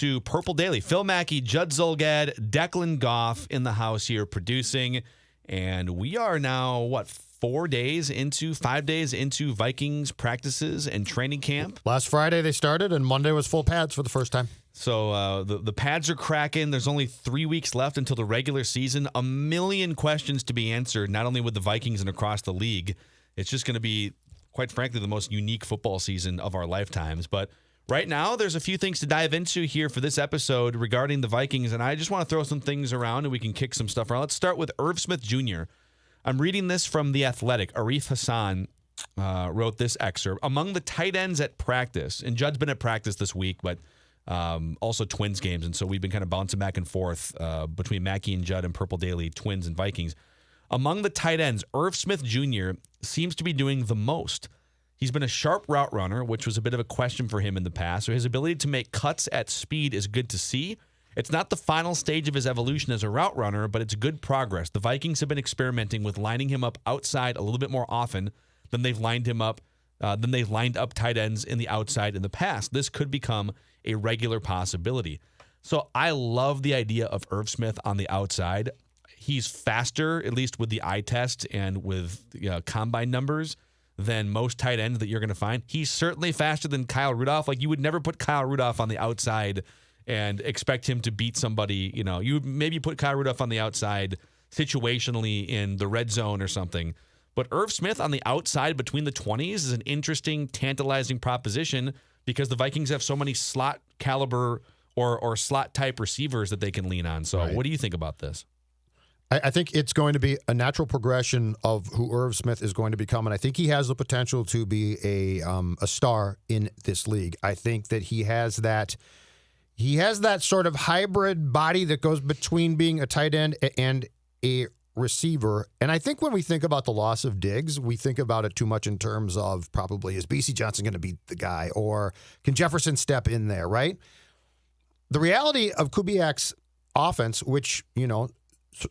to Purple Daily. Phil Mackey, Judd Zulgad, Declan Goff in the house here producing. And we are now, 5 days into Vikings practices and training camp? Last Friday they started, and Monday was full pads for the first time. So the pads are cracking. There's only 3 weeks left until the regular season. A million questions to be answered, not only with the Vikings and across the league. It's just going to be, quite frankly, the most unique football season of our lifetimes. But right now, there's a few things to dive into here for this episode regarding the Vikings, and I just want to throw some things around and we can kick some stuff around. Let's start with Irv Smith Jr. I'm reading this from The Athletic. Arif Hassan wrote this excerpt. Among the tight ends at practice, and Judd's been at practice this week, but also Twins games, and so we've been kind of bouncing back and forth between Mackey and Judd and Purple Daily, Twins and Vikings. Among the tight ends, Irv Smith Jr. seems to be doing the most. He's been a sharp route runner, which was a bit of a question for him in the past, so his ability to make cuts at speed is good to see. It's not the final stage of his evolution as a route runner, but it's good progress. The Vikings have been experimenting with lining him up outside a little bit more often than they've lined up tight ends in the outside in the past. This could become a regular possibility. So I love the idea of Irv Smith on the outside. He's faster, at least with the eye test and with combine numbers, than most tight ends that you're going to find. He's certainly faster than Kyle Rudolph. Like, you would never put Kyle Rudolph on the outside and expect him to beat somebody. You know, you would maybe put Kyle Rudolph on the outside situationally in the red zone or something. But Irv Smith on the outside between the 20s is an interesting, tantalizing proposition because the Vikings have so many slot caliber or slot type receivers that they can lean on. So What do you think about this? I think it's going to be a natural progression of who Irv Smith is going to become, and I think he has the potential to be a star in this league. I think that he has that sort of hybrid body that goes between being a tight end and a receiver. And I think when we think about the loss of Diggs, we think about it too much in terms of probably, is B.C. Johnson going to be the guy, or can Jefferson step in there, right? The reality of Kubiak's offense, which,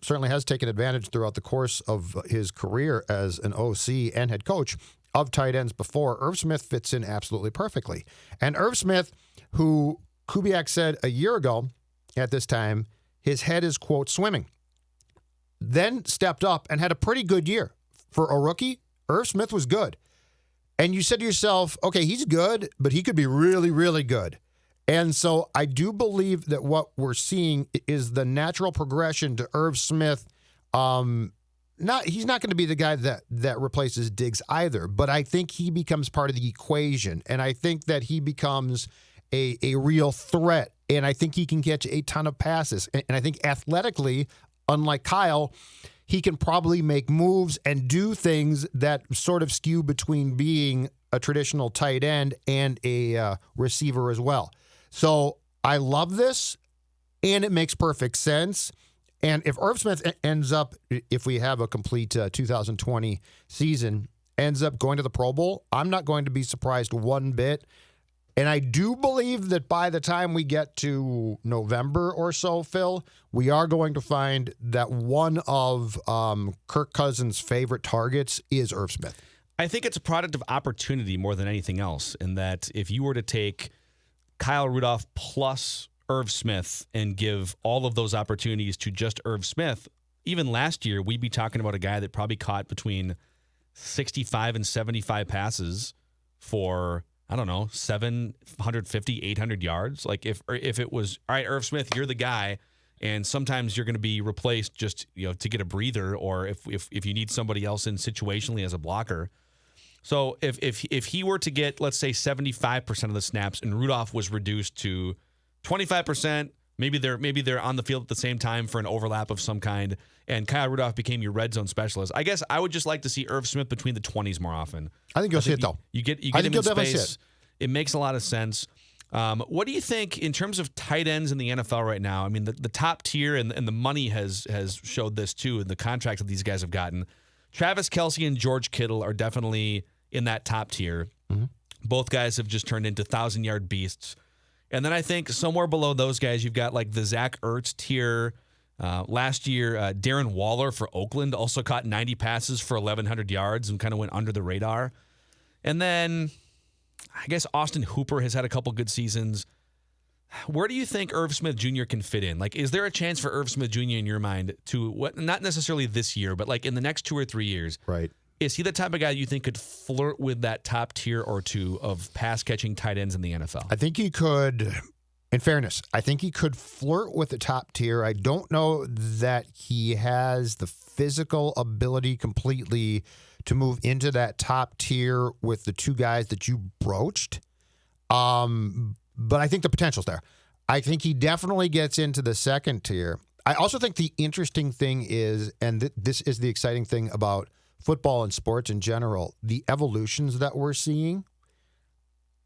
certainly has taken advantage throughout the course of his career as an OC and head coach of tight ends before, Irv Smith fits in absolutely perfectly. And Irv Smith, who Kubiak said a year ago at this time, his head is, quote, swimming, then stepped up and had a pretty good year. For a rookie, Irv Smith was good. And you said to yourself, okay, he's good, but he could be really, really good. And so I do believe that what we're seeing is the natural progression to Irv Smith. He's not going to be the guy that replaces Diggs either, but I think he becomes part of the equation, and I think that he becomes a real threat, and I think he can catch a ton of passes. And I think athletically, unlike Kyle, he can probably make moves and do things that sort of skew between being a traditional tight end and a receiver as well. So I love this, and it makes perfect sense. And if Irv Smith ends up, if we have a complete 2020 season, ends up going to the Pro Bowl, I'm not going to be surprised one bit. And I do believe that by the time we get to November or so, Phil, we are going to find that one of Kirk Cousins' favorite targets is Irv Smith. I think it's a product of opportunity more than anything else, in that if you were to take Kyle Rudolph plus Irv Smith and give all of those opportunities to just Irv Smith, even last year, we'd be talking about a guy that probably caught between 65 and 75 passes for, 750, 800 yards. Like if it was, all right, Irv Smith, you're the guy, and sometimes you're going to be replaced just, to get a breather, or if you need somebody else in situationally as a blocker. So if he were to get, let's say, 75% of the snaps and Rudolph was reduced to 25%, maybe they're on the field at the same time for an overlap of some kind, and Kyle Rudolph became your red zone specialist. I guess I would just like to see Irv Smith between the 20s more often. I think you'll see it, though. You get him in space. It makes a lot of sense. What do you think in terms of tight ends in the NFL right now? I mean, the top tier and the money has showed this too, and the contracts that these guys have gotten. Travis Kelce and George Kittle are definitely in that top tier. Mm-hmm. Both guys have just turned into 1,000-yard beasts. And then I think somewhere below those guys, you've got like the Zach Ertz tier. Last year, Darren Waller for Oakland also caught 90 passes for 1,100 yards and kind of went under the radar. And then I guess Austin Hooper has had a couple good seasons. Where do you think Irv Smith Jr. can fit in? Like, is there a chance for Irv Smith Jr. in your mind to, not necessarily this year, but like in the next 2 or 3 years? Right. Is he the type of guy you think could flirt with that top tier or two of pass-catching tight ends in the NFL? I think he could, in fairness, I think he could flirt with the top tier. I don't know that he has the physical ability completely to move into that top tier with the two guys that you broached. But I think the potential's there. I think he definitely gets into the second tier. I also think the interesting thing is, and this is the exciting thing about football and sports in general, the evolutions that we're seeing.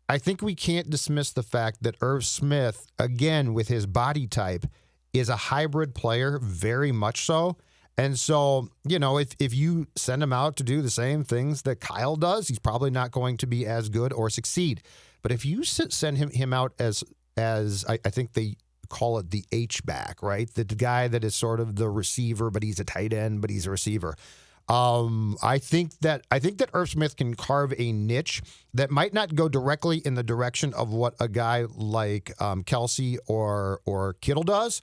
I think we can't dismiss the fact that Irv Smith, again, with his body type, is a hybrid player, very much so. And so, if you send him out to do the same things that Kyle does, he's probably not going to be as good or succeed. But if you send him out as I think they call it the H-back, right? The guy that is sort of the receiver, but he's a tight end, but he's a receiver. I think that Irv Smith can carve a niche that might not go directly in the direction of what a guy like Kelsey or Kittle does,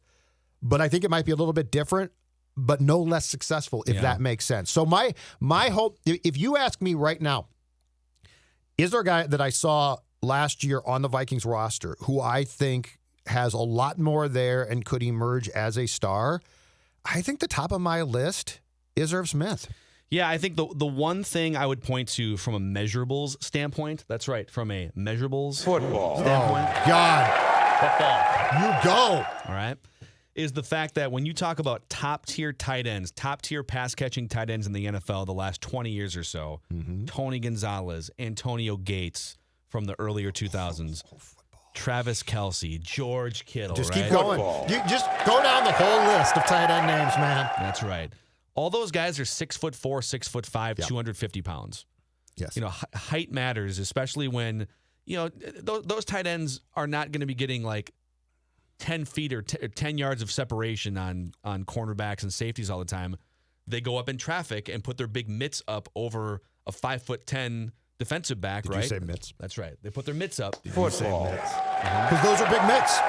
but I think it might be a little bit different, but no less successful, if that makes sense. So my hope, if you ask me right now, is there a guy that I saw last year on the Vikings roster who I think has a lot more there and could emerge as a star? I think the top of my list is Irv Smith. Yeah, I think the one thing I would point to from a measurables standpoint, that's right, from a measurables Football. standpoint. Oh, God. Football. You go. All right. Is the fact that when you talk about top-tier tight ends, top-tier pass-catching tight ends in the NFL the last 20 years or so, Tony Gonzalez, Antonio Gates from the earlier 2000s, Travis Kelce, George Kittle, Just right? keep going. You just go down the whole list of tight end names, man. That's right. All those guys are 6'4", 6'5", 250 pounds. Yes. Height matters, especially when, those tight ends are not going to be getting like 10 feet or 10 yards of separation on cornerbacks and safeties all the time. They go up in traffic and put their big mitts up over a 5'10" defensive back, Did right? you say mitts? That's right. They put their mitts up. Football. Because those are big mitts.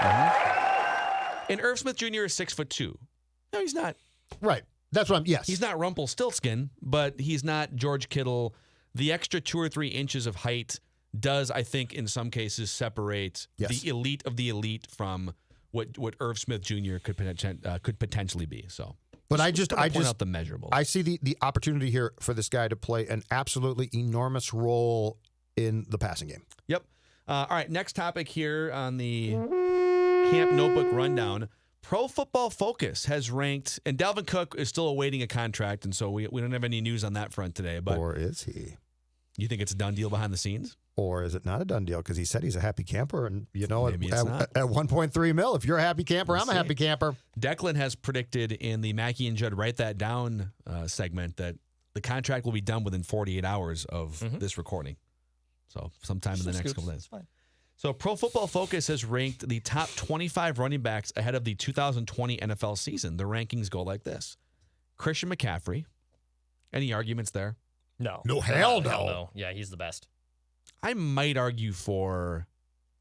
And Irv Smith Jr. is 6'2". No, he's not. Right. That's what He's not Rumpelstiltskin, but he's not George Kittle. The extra 2 or 3 inches of height does, I think, in some cases separate the elite of the elite from what Irv Smith Jr. could potentially be. So, but I point out the measurable. I see the opportunity here for this guy to play an absolutely enormous role in the passing game. Yep. All right, next topic here on the Camp Notebook Rundown. Pro Football Focus has ranked, and Dalvin Cook is still awaiting a contract, and so we don't have any news on that front today. But or is he? You think it's a done deal behind the scenes? Or is it not a done deal? Because he said he's a happy camper, and Maybe it's at not. 1.3 mil, if you're a happy camper, I'm a happy camper. Declan has predicted in the Mackey and Judd Write That Down segment that the contract will be done within 48 hours of this recording. So sometime in the next couple days. Fine. So Pro Football Focus has ranked the top 25 running backs ahead of the 2020 NFL season. The rankings go like this. Christian McCaffrey. Any arguments there? No. No, hell no. Yeah, he's the best. I might argue for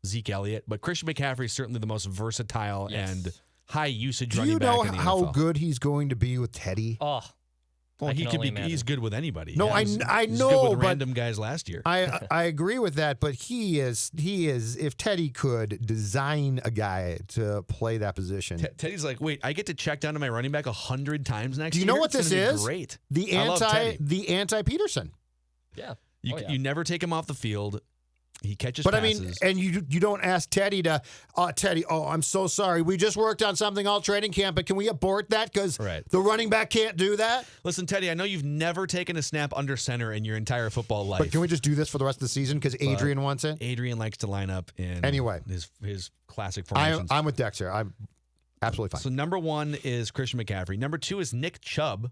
Zeke Elliott, but Christian McCaffrey is certainly the most versatile and high usage running back in the NFL. Do you know how good he's going to be with Teddy? Oh, Well, he's good with anybody. No, I know, he's good with but random guys last year. I agree with that, but he is. If Teddy could design a guy to play that position, Teddy's like, wait, I get to check down to my running back 100 times next year. Do you know what It's this gonna be is? Great. The anti Peterson. yeah. You never take him off the field. He catches But passes. I mean, and you don't ask Teddy to, Teddy, I'm so sorry. We just worked on something all training camp, but can we abort that because the running back can't do that? Listen, Teddy, I know you've never taken a snap under center in your entire football life. But can we just do this for the rest of the season because Adrian wants it? Adrian likes to line up in his classic formations. I'm with Dexter. I'm absolutely fine. So number 1 is Christian McCaffrey. Number 2 is Nick Chubb,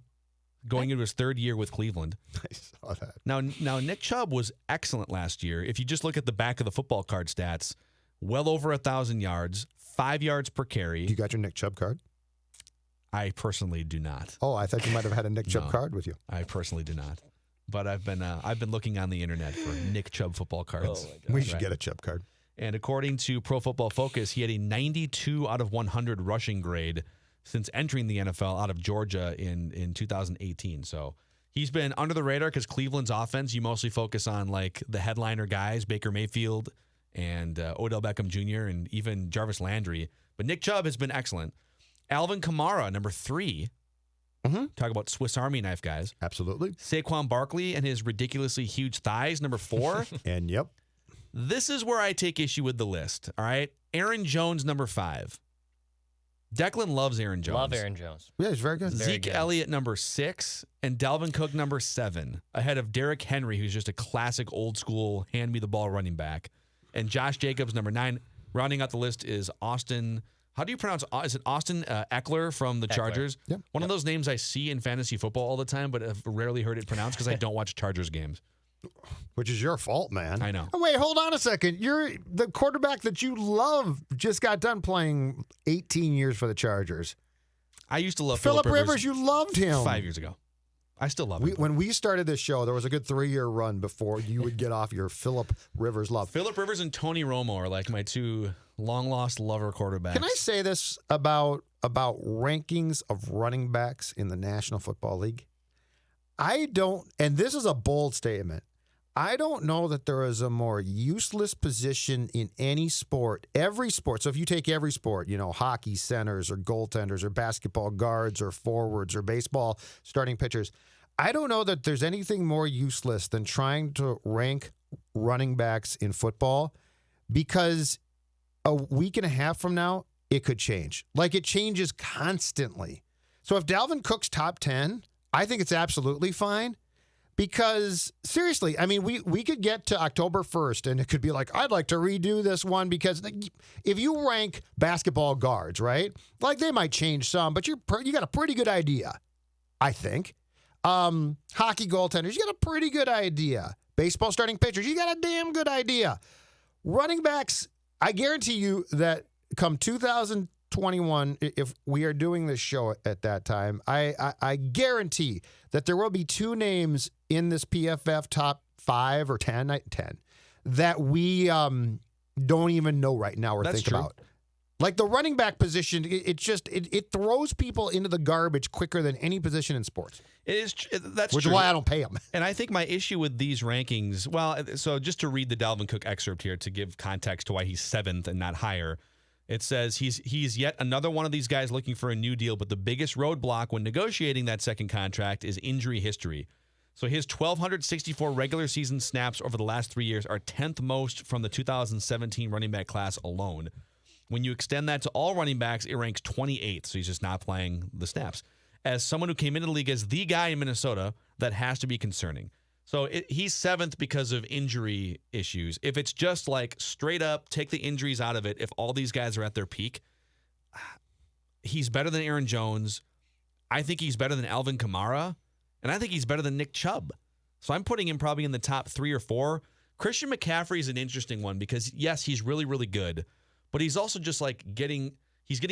going into his 3rd year with Cleveland. I saw that. Now Nick Chubb was excellent last year. If you just look at the back of the football card stats, well over 1,000 yards, 5 yards per carry. You got your Nick Chubb card? I personally do not. Oh, I thought you might have had a Nick Chubb card with you. I personally do not. But I've been looking on the internet for Nick Chubb football cards. Oh my God. We should get a Chubb card. And according to Pro Football Focus, he had a 92 out of 100 rushing grade since entering the NFL out of Georgia in 2018. So he's been under the radar because Cleveland's offense, you mostly focus on like the headliner guys, Baker Mayfield and Odell Beckham Jr. and even Jarvis Landry. But Nick Chubb has been excellent. Alvin Kamara, number 3. Talk about Swiss Army knife guys. Absolutely. Saquon Barkley and his ridiculously huge thighs, number 4. And yep. This is where I take issue with the list, all right? Aaron Jones, number 5. Declan loves Aaron Jones. Love Aaron Jones. Yeah, he's very good. Zeke Elliott, number 6, and Dalvin Cook, number 7, ahead of Derrick Henry, who's just a classic old-school hand-me-the-ball running back, and Josh Jacobs, number 9. Rounding out the list is Austin. How do you pronounce? Is it Austin Eckler from the Chargers? Yep. One of those names I see in fantasy football all the time, but I've rarely heard it pronounced because I don't watch Chargers games. Which is your fault, man. I know. Oh, wait, hold on a second. You're the quarterback that you love just got done playing 18 years for the Chargers. I used to love Phillip Rivers. You loved him 5 years ago. I still love him. When we started this show, there was a good 3-year run before you would get off your Phillip Rivers love. Phillip Rivers and Tony Romo are like my 2 long-lost lover quarterbacks. Can I say this about rankings of running backs in the National Football League? I don't, and this is a bold statement, I don't know that there is a more useless position in any sport, every sport. So if you take every sport, hockey centers or goaltenders or basketball guards or forwards or baseball starting pitchers, I don't know that there's anything more useless than trying to rank running backs in football, because a week and a half from now, it could change. Like, it changes constantly. So if Dalvin Cook's top 10, I think it's absolutely fine. Because, seriously, I mean, we could get to October 1st, and it could be like, I'd like to redo this one, because if you rank basketball guards, right, like, they might change some, but you got a pretty good idea, I think. Hockey goaltenders, you got a pretty good idea. Baseball starting pitchers, you got a damn good idea. Running backs, I guarantee you that come 2021, if we are doing this show at that time, I guarantee that there will be 2 names in this PFF top 5 or 10 that we don't even know right now or That's think true. about. Like, the running back position, it throws people into the garbage quicker than any position in sports. That's which true. is why I don't pay them. And I think my issue with these rankings, well, so just to read the Dalvin Cook excerpt here to give context to why he's 7th and not higher, it says he's yet another one of these guys looking for a new deal, but the biggest roadblock when negotiating that second contract is injury history. So his 1,264 regular season snaps over the last 3 years are 10th most from the 2017 running back class alone. When you extend that to all running backs, it ranks 28th, so he's just not playing the snaps. As someone who came into the league as the guy in Minnesota, that has to be concerning. So he's 7th because of injury issues. If it's just like straight up, take the injuries out of it, if all these guys are at their peak, he's better than Aaron Jones. I think he's better than Alvin Kamara, and I think he's better than Nick Chubb. So I'm putting him probably in the top 3 or 4. Christian McCaffrey is an interesting one because, yes, he's really, really good, but he's also just like getting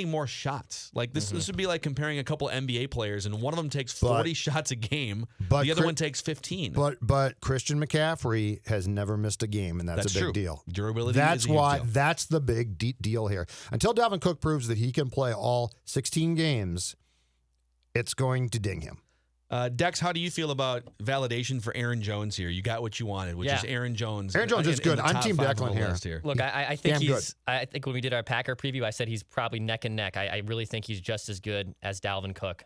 more shots. Like this would be like comparing a couple NBA players, and one of them takes 40 shots a game, the other one takes 15. But Christian McCaffrey has never missed a game, and that's a big true. deal. Durability. That's is a huge why. deal. That's the big deal here. Until Dalvin Cook proves that he can play all 16 games, it's going to ding him. Dex, how do you feel about validation for Aaron Jones here? You got what you wanted, which is Aaron Jones. Aaron Jones is good. In the I'm top Team 5 Declan on the here. list here. Look, I think Damn I think when we did our Packer preview, I said he's probably neck and neck. I really think he's just as good as Dalvin Cook.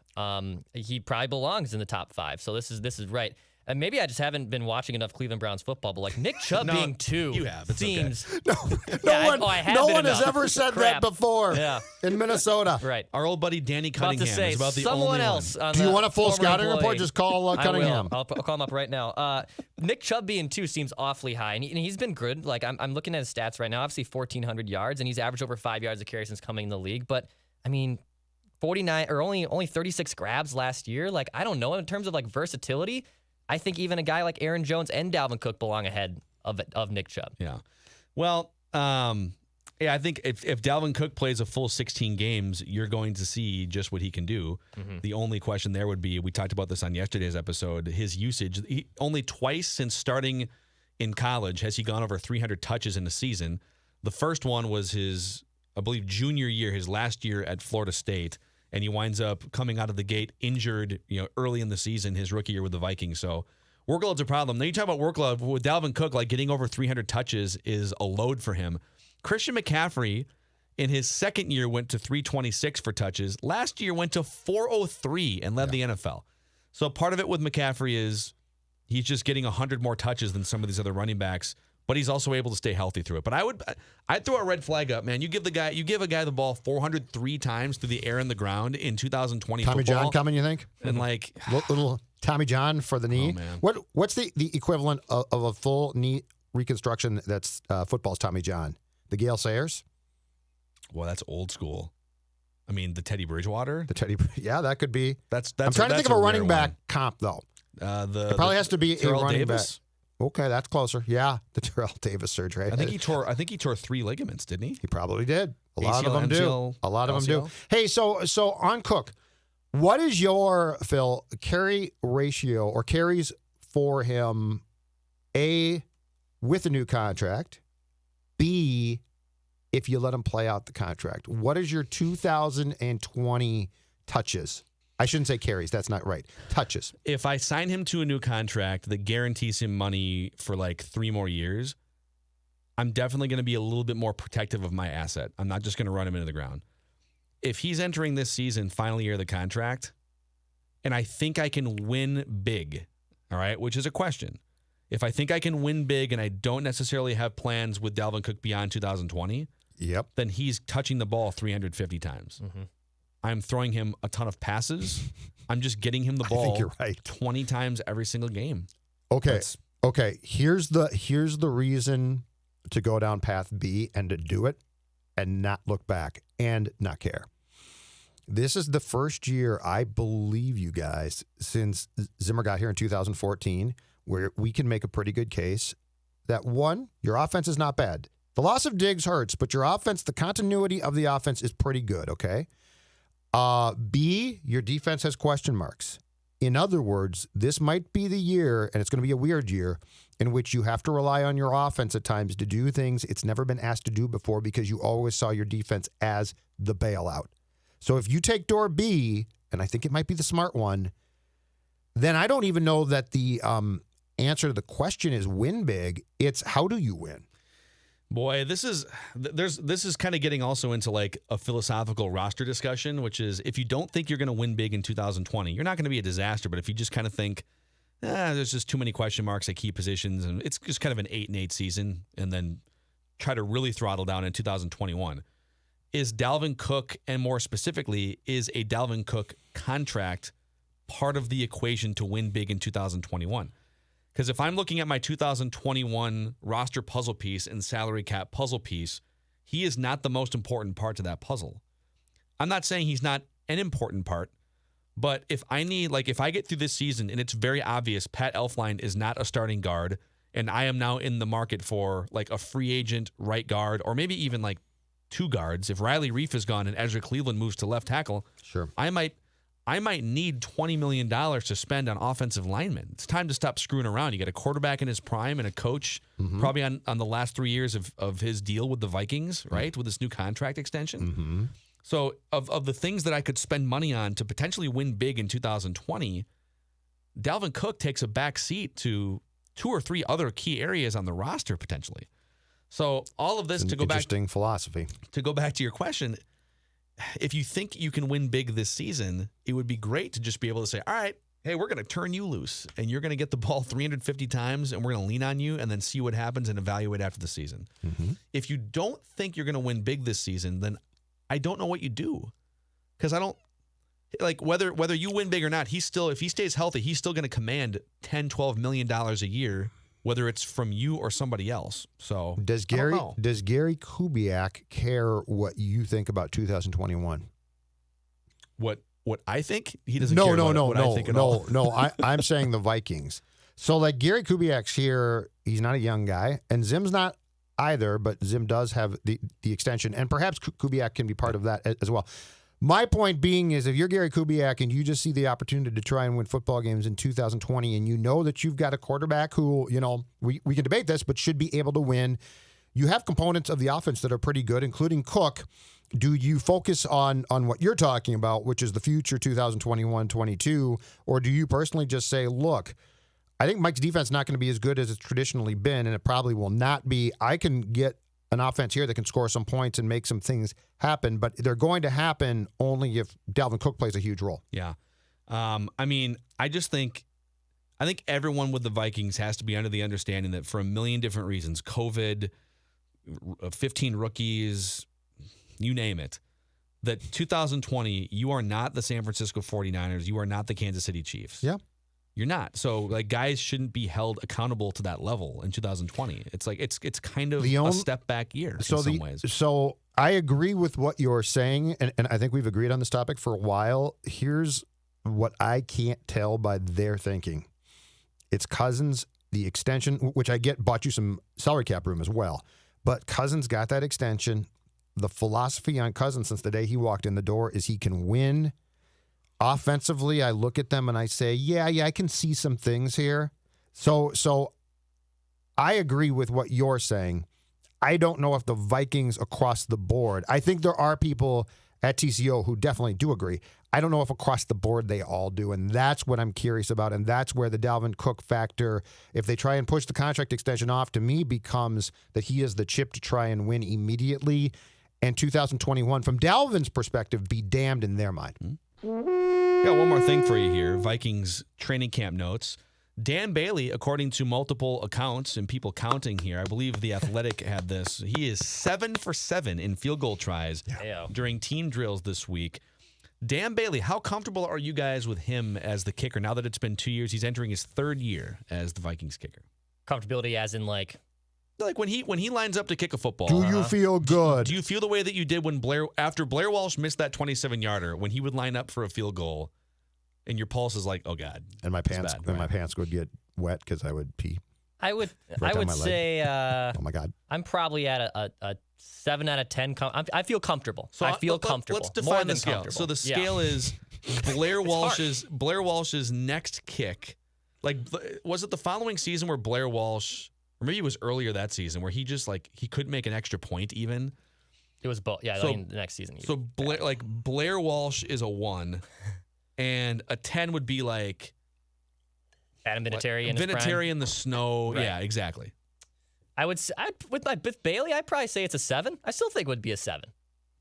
He probably belongs in the top 5. So this is right. And maybe I just haven't been watching enough Cleveland Browns football, but like Nick Chubb being 2 you have. It's seems No one has ever said that before in Minnesota. Right. Our old buddy Danny About Cunningham to say is about the someone only else. one. Do you want a full scouting report? Just call Cunningham. I'll call him up right now. Nick Chubb being 2 seems awfully high, and he's been good. Like I'm looking at his stats right now. Obviously 1,400 yards, and he's averaged over 5 yards a carry since coming in the league. But I mean, 49 or only 36 grabs last year. Like I don't know in terms of like versatility. I think even a guy like Aaron Jones and Dalvin Cook belong ahead of Nick Chubb. Yeah. Well, I think if Dalvin Cook plays a full 16 games, you're going to see just what he can do. The only question there would be, we talked about this on yesterday's episode, his usage. Only twice since starting in college has he gone over 300 touches in a season. The first one was his, I believe, junior year, his last year at Florida State, and he winds up coming out of the gate injured, early in the season, his rookie year with the Vikings. So workload's a problem. Now you talk about workload with Dalvin Cook, like getting over 300 touches is a load for him. Christian McCaffrey, in his second year, went to 326 for touches. Last year went to 403 and led the NFL. So part of it with McCaffrey is he's just getting 100 more touches than some of these other running backs, but he's also able to stay healthy through it. But I'd throw a red flag up, man. You give a guy the ball 403 times through the air and the ground in 2020 Tommy football. John coming, you think? And little Tommy John for the knee. Oh, man. What's the equivalent of a full knee reconstruction that's football's Tommy John? The Gale Sayers? Well, that's old school. I mean, the Teddy Bridgewater. Yeah, that could be. That's I'm trying to think of a running back one. comp though. It probably has to be Terrell a running Davis. back. Okay, that's closer. Yeah, the Terrell Davis surgery. I think he tore 3 ligaments, didn't he? He probably did. A lot ACL, of them MCL, do. A lot of them do. LCL. Hey, so on Cook, what is your, Phil, carry ratio or carries for him, A, with a new contract, B, if you let him play out the contract? What is your 2020 touches? I shouldn't say carries. That's not right. Touches. If I sign him to a new contract that guarantees him money for like 3 more years, I'm definitely going to be a little bit more protective of my asset. I'm not just going to run him into the ground. If he's entering this season, final year of the contract, and I think I can win big, all right, which is a question. If I think I can win big and I don't necessarily have plans with Dalvin Cook beyond 2020, then he's touching the ball 350 times. Mm-hmm. I'm throwing him a ton of passes. I'm just getting him the ball I think you're right. 20 times every single game. Okay. Here's the reason to go down path B and to do it and not look back and not care. This is the first year, I believe, you guys, since Zimmer got here in 2014, where we can make a pretty good case that, one, your offense is not bad. The loss of Diggs hurts, but your offense, the continuity of the offense is pretty good, okay? B, your defense has question marks. In other words, this might be the year, and it's going to be a weird year, in which you have to rely on your offense at times to do things it's never been asked to do before because you always saw your defense as the bailout. So if you take door B, and I think it might be the smart one, then I don't even know that the answer to the question is win big. It's how do you win? Boy, this is kind of getting also into like a philosophical roster discussion, which is if you don't think you're going to win big in 2020, you're not going to be a disaster. But if you just kind of think, there's just too many question marks at key positions, and it's just kind of an 8-8 season, and then try to really throttle down in 2021, is Dalvin Cook, and more specifically, is a Dalvin Cook contract part of the equation to win big in 2021? Because if I'm looking at my 2021 roster puzzle piece and salary cap puzzle piece, he is not the most important part to that puzzle. I'm not saying he's not an important part, but if I get through this season and it's very obvious Pat Elflein is not a starting guard, and I am now in the market for like a free agent right guard, or maybe even like 2 guards. If Riley Reif is gone and Ezra Cleveland moves to left tackle, sure, I might need $20 million to spend on offensive linemen. It's time to stop screwing around. You got a quarterback in his prime and a coach probably on the last 3 years of his deal with the Vikings, right, with this new contract extension. Mm-hmm. So of the things that I could spend money on to potentially win big in 2020, Dalvin Cook takes a back seat to 2 or 3 other key areas on the roster potentially. So all of this, to go back, interesting philosophy. To go back to your question, if you think you can win big this season, it would be great to just be able to say, all right, hey, we're going to turn you loose and you're going to get the ball 350 times and we're going to lean on you and then see what happens and evaluate after the season. Mm-hmm. If you don't think you're going to win big this season, then I don't know what you do. Because I don't, like, whether you win big or not, if he stays healthy, he's still going to command $10, $12 million a year, whether it's from you or somebody else. So does Gary Kubiak care what you think about 2021? What I think? He doesn't care what I think at all. I'm saying the Vikings. So like Gary Kubiak's here, he's not a young guy, and Zim's not either, but Zim does have the extension, and perhaps Kubiak can be part of that as well. My point being is if you're Gary Kubiak and you just see the opportunity to try and win football games in 2020 and you know that you've got a quarterback who, we can debate this, but should be able to win you have components of the offense that are pretty good, including Cook. Do you focus on what you're talking about, which is the future 2021-22, or do you personally just say, look, I think Mike's defense is not going to be as good as it's traditionally been, and it probably will not be. I can get an offense here that can score some points and make some things happen, but they're going to happen only if Dalvin Cook plays a huge role. Yeah. I mean, I think everyone with the Vikings has to be under the understanding that for a million different reasons, COVID, 15 rookies, you name it, that 2020, you are not the San Francisco 49ers. You are not the Kansas City Chiefs. Yeah. You're not. So, like, guys shouldn't be held accountable to that level in 2020. It's like it's kind of a step back year in some ways. So I agree with what you're saying, and I think we've agreed on this topic for a while. Here's what I can't tell by their thinking. It's Cousins, the extension, which I get bought you some salary cap room as well. But Cousins got that extension. The philosophy on Cousins since the day he walked in the door is he can win. Offensively, I look at them and I say, yeah, I can see some things here. So I agree with what you're saying. I don't know if the Vikings across the board, I think there are people at TCO who definitely do agree. I don't know if across the board they all do, and that's what I'm curious about, and that's where the Dalvin Cook factor, if they try and push the contract extension off, to me becomes that he is the chip to try and win immediately, and 2021, from Dalvin's perspective, be damned in their mind. Got one more thing for you here. Vikings training camp notes. Dan Bailey, according to multiple accounts and people counting here, I believe The Athletic had this. He is 7 for 7 in field goal tries during team drills this week. Dan Bailey, how comfortable are you guys with him as the kicker now that it's been 2 years? He's entering his third year as the Vikings kicker. Comfortability as in like when he lines up to kick a football. Do you feel good? Do you feel the way that you did when after Blair Walsh missed that 27-yarder, when he would line up for a field goal, and your pulse is like, oh God, and my pants would get wet because I would pee. I would say, oh my God, I'm probably at a 7 out of 10. I feel comfortable. So I feel comfortable. Let's define the scale. So the scale is Blair Walsh's next kick. Like, was it the following season where Blair Walsh, or maybe it was earlier that season, where he just he couldn't make an extra point even? It was both. Yeah, so, the next season. So Blair Walsh is a 1, and a 10 would be like Adam Vinatieri in his prime. Vinatieri in the snow. Right. Yeah, exactly. I would with Bailey, I'd probably say it's a 7. I still think it would be a 7.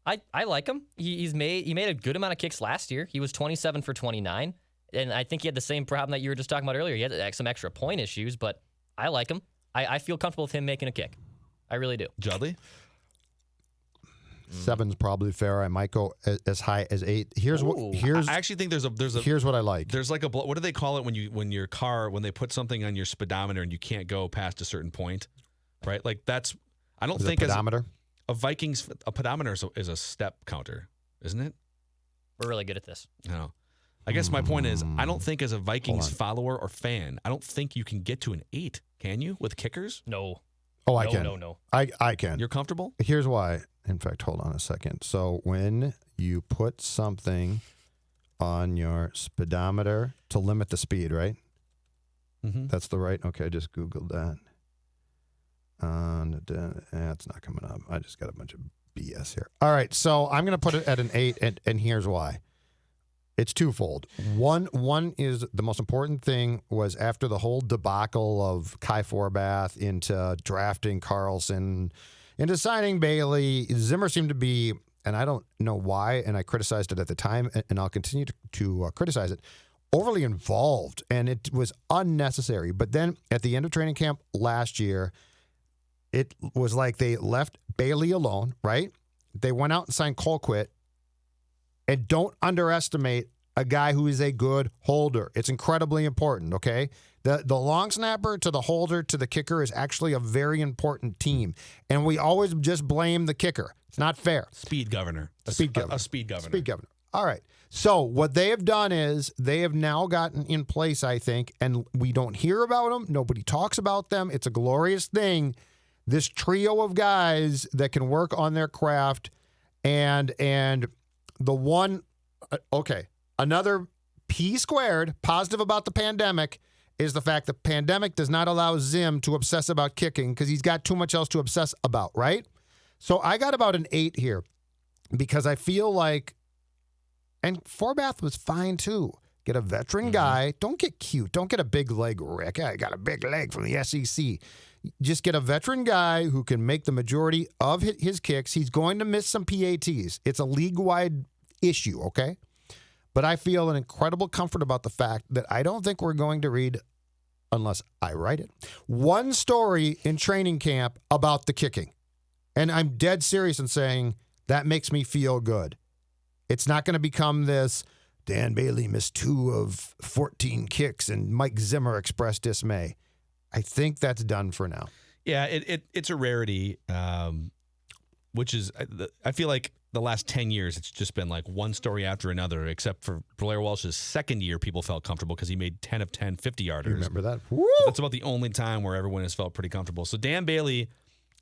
I like him. He made a good amount of kicks last year. He was 27 for 29, and I think he had the same problem that you were just talking about earlier. He had some extra point issues, but I like him. I feel comfortable with him making a kick. I really do. Judley? 7's probably fair. I might go as high as 8. I actually think there's a here's what I like. There's like what do they call it when they put something on your speedometer and you can't go past a certain point, right? Like that's I don't think pedometer. A pedometer is a step counter, isn't it? We're really good at this. No. I guess my point is I don't think as a Vikings follower or fan, I don't think you can get to an 8, can you, with kickers? No. Oh, I can. No. I can. You're comfortable? Here's why. In fact, hold on a second. So when you put something on your speedometer to limit the speed, right? Mm-hmm. That's the right. Okay, I just Googled that. It's not coming up. I just got a bunch of BS here. All right, so I'm going to put it at an 8, and here's why. It's twofold. One is the most important thing was after the whole debacle of Kai Forbath into drafting Carlson, into signing Bailey, Zimmer seemed to be, and I don't know why, and I criticized it at the time, and I'll continue to criticize it, overly involved, and it was unnecessary. But then at the end of training camp last year, it was like they left Bailey alone, right? They went out and signed Colquitt. And don't underestimate a guy who is a good holder. It's incredibly important, okay? The long snapper to the holder to the kicker is actually a very important team. And we always just blame the kicker. It's not fair. Speed governor. A speed governor. Speed governor. All right. So what they have done is they have now gotten in place, I think, and we don't hear about them. Nobody talks about them. It's a glorious thing. This trio of guys that can work on their craft and the one, another P squared, positive about the pandemic, is the fact that pandemic does not allow Zim to obsess about kicking because he's got too much else to obsess about, right? So I got about an 8 here because I feel like, and Forbath was fine too. Get a veteran guy. Don't get cute. Don't get a big leg, Rick. I got a big leg from the SEC. Just get a veteran guy who can make the majority of his kicks. He's going to miss some PATs. It's a league-wide issue, okay? But I feel an incredible comfort about the fact that I don't think we're going to read, unless I write it, one story in training camp about the kicking. And I'm dead serious in saying that makes me feel good. It's not going to become this, Dan Bailey missed 2 of 14 kicks and Mike Zimmer expressed dismay. I think that's done for now. Yeah, it's a rarity, which is, I feel like the last 10 years, it's just been like one story after another, except for Blair Walsh's second year, people felt comfortable because he made 10 of 10 50-yarders. You remember that? Woo! That's about the only time where everyone has felt pretty comfortable. So Dan Bailey,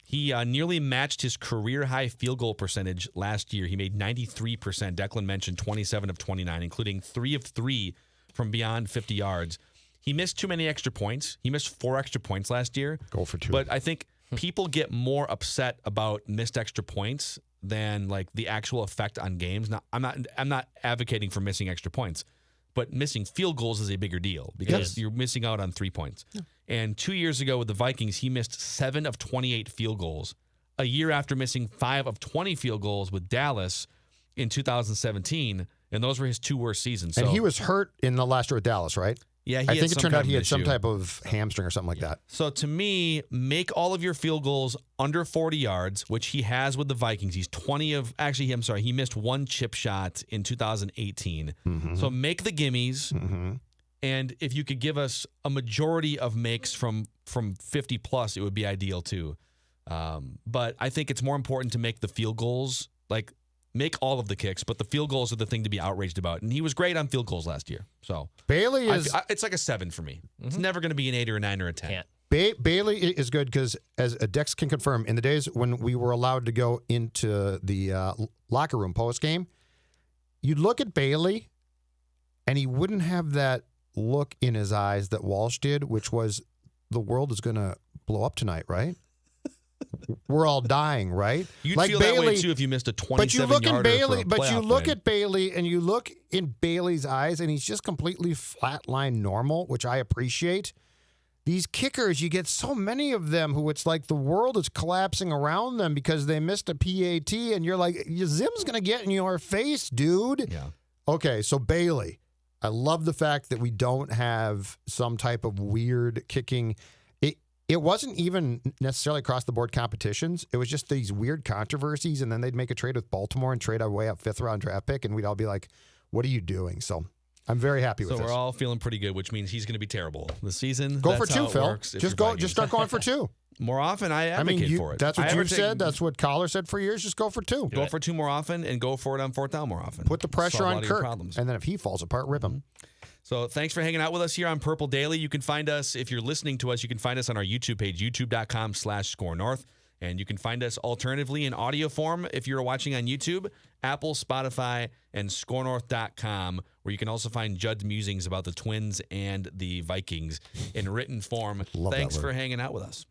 he nearly matched his career-high field goal percentage last year. He made 93%. Declan mentioned 27 of 29, including 3 of 3 from beyond 50 yards. He missed too many extra points. He missed 4 extra points last year. Go for 2. But I think people get more upset about missed extra points than like the actual effect on games. Now, I'm not advocating for missing extra points, but missing field goals is a bigger deal because you're missing out on 3 points. Yeah. And 2 years ago with the Vikings, he missed 7 of 28 field goals. A year after missing 5 of 20 field goals with Dallas in 2017, and those were his 2 worst seasons. And so, he was hurt in the last year with Dallas, right? Yeah, I think it turned out he had some type of hamstring or something like that. So to me, make all of your field goals under 40 yards, which he has with the Vikings. He's 20 of, actually, I'm sorry, he missed 1 chip shot in 2018. Mm-hmm. So make the gimmies. Mm-hmm. And if you could give us a majority of makes from 50 plus, it would be ideal too. But I think it's more important to make the field goals, like make all of the kicks, but the field goals are the thing to be outraged about. And he was great on field goals last year. So Bailey is, it's like a 7 for me. Mm-hmm. It's never going to be an 8 or a 9 or a 10. Bailey is good because, as Dex can confirm, in the days when we were allowed to go into the locker room post game, you'd look at Bailey and he wouldn't have that look in his eyes that Walsh did, which was the world is going to blow up tonight, right? We're all dying, right? You'd like feel Bailey, that way too if you missed a 27-yarder. But you look at Bailey and you look in Bailey's eyes, and he's just completely flatline normal, which I appreciate. These kickers, you get so many of them who it's like the world is collapsing around them because they missed a PAT, and you're like, Zim's going to get in your face, dude. Yeah. Okay, so Bailey, I love the fact that we don't have some type of weird kicking. It wasn't even necessarily across-the-board competitions. It was just these weird controversies, and then they'd make a trade with Baltimore and trade our way up 5th-round draft pick, and we'd all be like, what are you doing? So I'm very happy with this. So we're all feeling pretty good, which means he's going to be terrible this season. Go for 2, Phil. Just start going for 2. More often, I advocate for it. That's what you said. That's what Collar said for years. Just go for 2. Go for 2 more often, and go for it on 4th down more often. Put the pressure on Kirk, and then if he falls apart, rip him. So thanks for hanging out with us here on Purple Daily. You can find us, if you're listening to us, you can find us on our YouTube page, youtube.com/ScoreNorth. And you can find us alternatively in audio form if you're watching on YouTube, Apple, Spotify, and ScoreNorth.com, where you can also find Judd's musings about the Twins and the Vikings in written form. Thanks for hanging out with us.